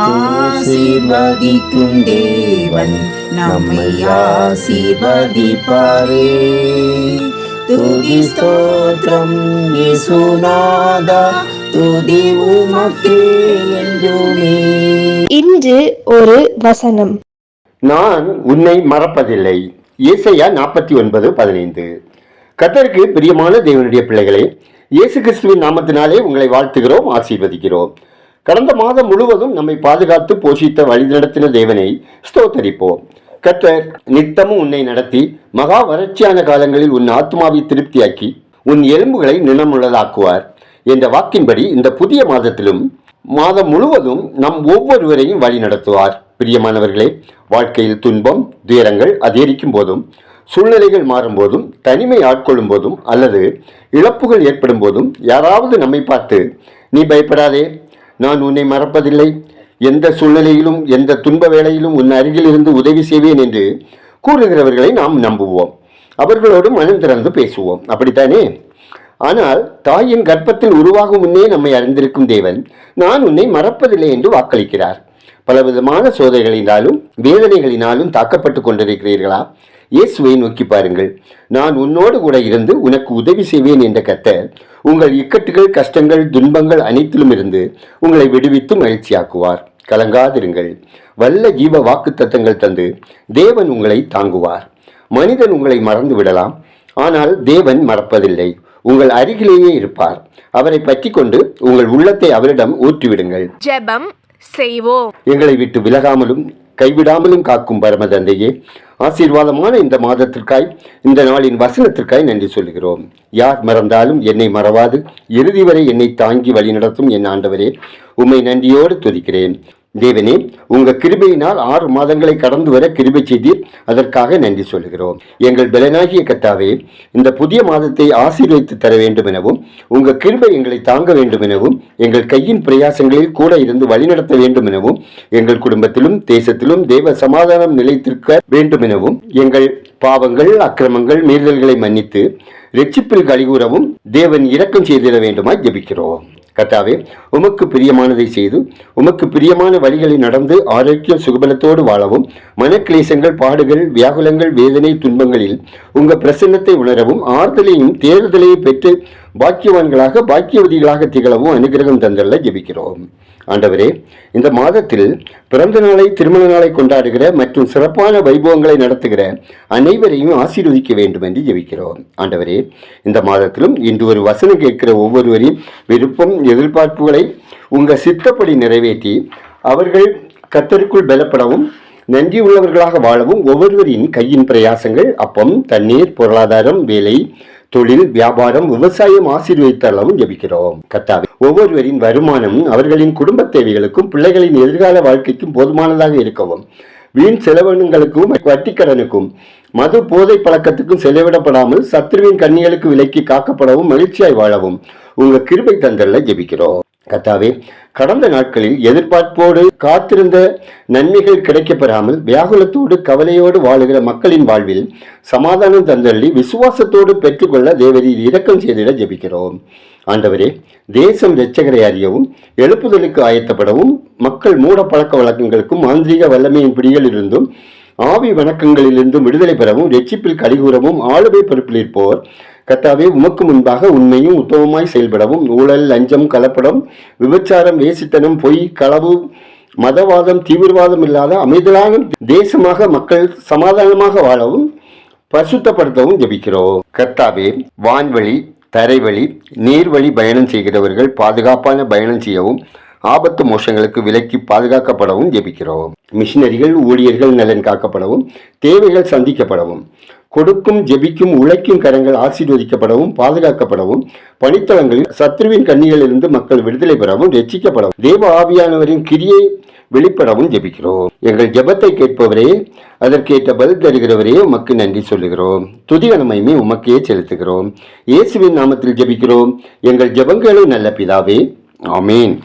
ஆசீர்வதிக்கும் தேவன் நம்மை ஆசீர்வதிப்பாரே. துதி ஸ்தோத்திரம் இயேசுநாதா, துதி உமக்கே என்றுமே. இன்று ஒரு வசனம். நான் உன்னை மறப்பதில்லை. ஏசாயா 49:15. கர்த்தருக்கு பிரியமான தேவனுடைய பிள்ளைகளே, இயேசு கிறிஸ்துவின் நாமத்தினாலே உங்களை வாழ்த்துகிறோம், ஆசீர்வதிக்கிறோம். கடந்த மாதம் முழுவதும் நம்மை பாதுகாத்து போஷித்த வழிநடத்தின தேவனை ஸ்தோத்தரிப்போம். கர்த்தர் நித்தமும் உன்னை நடத்தி மகா வறட்சியான காலங்களில் உன் ஆத்மாவை திருப்தியாக்கி உன் எலும்புகளை நினமுள்ளதாக்குவார் என்ற வாக்கின்படி இந்த புதிய மாதம் முழுவதும் நம் ஒவ்வொருவரையும் வழி நடத்துவார். பிரியமானவர்களே, வாழ்க்கையில் துன்பம் துயரங்கள் அதிகரிக்கும் போதும், சூழ்நிலைகள் மாறும் போதும், தனிமை ஆட்கொள்ளும் போதும் அல்லது இழப்புகள் ஏற்படும் போதும் யாராவது நம்மை பார்த்து, நீ பயப்படாதே, நான் உன்னை மறப்பதில்லை, எந்த சூழ்நிலையிலும் எந்த துன்ப வேளையிலும் உன் அருகில் இருந்து உதவி செய்வேன் என்று கூறுகிறவர்களை நாம் நம்புவோம். அவர்களோடு மனம் திறந்து பேசுவோம். அப்படித்தானே? ஆனால் தாயின் கர்ப்பத்தில் உருவாகும் முன்னே நம்மை அறிந்திருக்கும் தேவன், நான் உன்னை மறப்பதில்லை என்று வாக்களிக்கிறார். பலவிதமான சோதனைகளினாலும் வேதனைகளினாலும் தாக்கப்பட்டு கொண்டிருக்கிறீர்களா? இயேசுவை நோக்கி பாருங்கள். நான் உன்னோடு கூட இருந்து உனக்கு உதவி செய்வேன் என்ற கர்த்தர் உங்கள் இக்கட்டுகள், கஷ்டங்கள், துன்பங்கள் அனைத்திலும் இருந்து உங்களை விடுவித்து மகிழ்ச்சியாக்குவார். கலங்காதிருங்கள். வல்ல ஜீவ வாக்கு தத்தங்கள் தந்து தேவன் உங்களை தாங்குவார். மனிதன் உங்களை மறந்து விடலாம், ஆனால் தேவன் மறப்பதில்லை. உங்கள் அருகிலேயே இருப்பார். அவரை பற்றி கொண்டு உங்கள் உள்ளத்தை அவரிடம் ஊற்றிவிடுங்கள். ஜெபம் செய்வோம். எங்களை விட்டு விலகாமலும் கைவிடாமலும் காக்கும் பரம தந்தையே, ஆசீர்வாதமான இந்த மாதத்திற்காய், இந்த நாளின் வசனத்திற்காய் நன்றி சொல்கிறோம். யார் மறந்தாலும் என்னை மறவாது இறுதி வரை என்னை தாங்கி வழிநடத்தும் என் ஆண்டவரே, உம்மை நன்றியோடு துதிக்கிறேன். தேவனே, உங்க கிருபையினால் 6 மாதங்களை கடந்து வர கிருபை செய்தீர். அதற்காக நன்றி சொல்கிறோம். எங்கள் பலனாகிய கர்த்தாவே, இந்த புதிய மாதத்தை ஆசீர்வதித்து தர வேண்டும் எனவும், உங்க கிருபை எங்களை தாங்க வேண்டும் எனவும், எங்கள் கையின் பிரயாசங்களில் கூட இருந்து வழிநடத்த வேண்டும் எனவும், எங்கள் குடும்பத்திலும் தேசத்திலும் தேவ சமாதானம் நிலைத்திருக்க வேண்டும் எனவும், எங்கள் பாவங்கள் அக்கிரமங்கள் மீறுதல்களை மன்னித்து இரட்சிப்பில் கலிகூறவும் தேவன் இரக்கம் செய்திட வேண்டுமாய் ஜெபிக்கிறோம். கர்த்தாவே, உமக்கு பிரியமானதை செய்து உமக்கு பிரியமான வழிகளை நடந்து ஆரோக்கியம் சுகபலத்தோடு வாழவும், மனக்கிளேசங்கள், பாடுகள், வியாகுலங்கள், வேதனை, துன்பங்களில் உங்க பிரசன்னத்தை உணரவும், ஆறுதலையும் தேர்தலையும் பெற்று பாக்கியவதிகளாக திகழவும் அனுகிரகம் தந்தல்ல ஜெபிக்கிறோம். ஆண்டவரே, இந்த மாதத்தில் பிறந்த நாளை, திருமண நாளை கொண்டாடுகிற மற்றும் சிறப்பான வைபவங்களை நடத்துகிற அனைவரையும் ஆசீர்வதிக்க வேண்டும் என்று ஜெபிக்கிறோம். ஆண்டவரே, இந்த மாதத்திலும் இன்று ஒரு வசனம் கேட்கிற ஒவ்வொருவரையும் விருப்பம், எதிர்பார்ப்புகளை உங்க சித்தப்படி நிறைவேற்றி அவர்கள் கர்த்தருக்குள் பலப்படவும், நன்றி உள்ளவர்களாக வாழவும், ஒவ்வொருவரின் கையின் பிரயாசங்கள், அப்பம், தண்ணீர், பொருளாதாரம், வேலை, தொழில், வியாபாரம், விவசாயம் ஆசீர்வதித்தளவும் ஜெபிக்கிறோம். கர்த்தாவே, ஒவ்வொருவரின் வருமானம் அவர்களின் குடும்ப தேவைகளுக்கும் பிள்ளைகளின் எதிர்கால வாழ்க்கைக்கும் போதுமானதாக இருக்கவும், வீண் செலவினங்களுக்கும் வட்டிக்கடனுக்கும் மது போதை பழக்கத்துக்கும் செலவிடப்படாமல் சத்ருவின் கண்ணிகளுக்கு விலக்கி காக்கப்படவும் மகிழ்ச்சியாய் வாழவும் உங்க கிருபை தந்தல்ல ஜெபிக்கிறோம். கர்த்தாவே, கடந்த நாட்களில் எதிர்பார்ப்போடு காத்திருந்த நன்மைகள் கிடைக்கப்பெறாமல் வியாகுலத்தோடு கவலையோடு வாழுகிற மக்களின் வாழ்வில் சமாதானம் தந்தள்ளி விசுவாசத்தோடு பெற்றுக்கொள்ள தேவரீர் இரக்கம் செய்திட ஜெபிக்கிறோம். ஆண்டவரே, தேசம் இரட்சகரை அறியவும், எழுப்புதலுக்கு ஆயத்தப்படவும், மக்கள் மூட பழக்க வழக்கங்களுக்கும் மாந்திரீக வல்லமையின் பிடிகளிலிருந்தும் ஆவி வணக்கங்களிலிருந்தும் விடுதலை பெறவும், இரட்சிப்பில் கலிகூறவும், ஆளுமை பொறுப்பில் இருப்போர் கர்த்தாவே, உமக்கு முன்பாக உண்மையும் உத்தமமாய் செயல்படவும், ஊழல், லஞ்சம், கலப்படம், விபச்சாரம், வேசித்தனம், பொய், களவு, மதவாதம், தீவிரவாதம் இல்லாத அமைதியான தேசமாக மக்கள் சமாதானமாக வாழவும் பரிசுத்தப்படுத்தவும் ஜெபிக்கிறோம். கர்த்தாவே, வான்வழி, தரைவழி, நீர்வழி பயணம் செய்கிறவர்கள் பாதுகாப்பான பயணம் செய்யவும், ஆபத்து மோசங்களுக்கு விலக்கி பாதுகாக்கப்படவும் ஜெபிக்கிறோம். மிஷினரிகள், ஊழியர்கள் நலன் காக்கப்படவும், தேவைகள் சந்திக்கப்படவும், கொடுக்கும், ஜெபிக்கும், உழைக்கும் கரங்கள் ஆசீர்வதிக்கப்படவும், பாதுகாக்கப்படவும், பணித்தளங்களில் சத்ருவின் கண்ணிகளிலிருந்து மக்கள் விடுதலை பெறவும், ரட்சிக்கப்படவும், தேவ ஆவியானவரின் கிரியை வெளிப்படவும் ஜெபிக்கிறோம். எங்கள் ஜெபத்தை கேட்பவரே, அதற்கேற்ற பதில் தருகிறவரே, உமக்கு நன்றி சொல்லுகிறோம். துதிகனமையுமே உமக்கே செலுத்துகிறோம். இயேசுவின் நாமத்தில் ஜெபிக்கிறோம் எங்கள் ஜெபங்களும் நல்ல பிதாவே, ஆமீன்.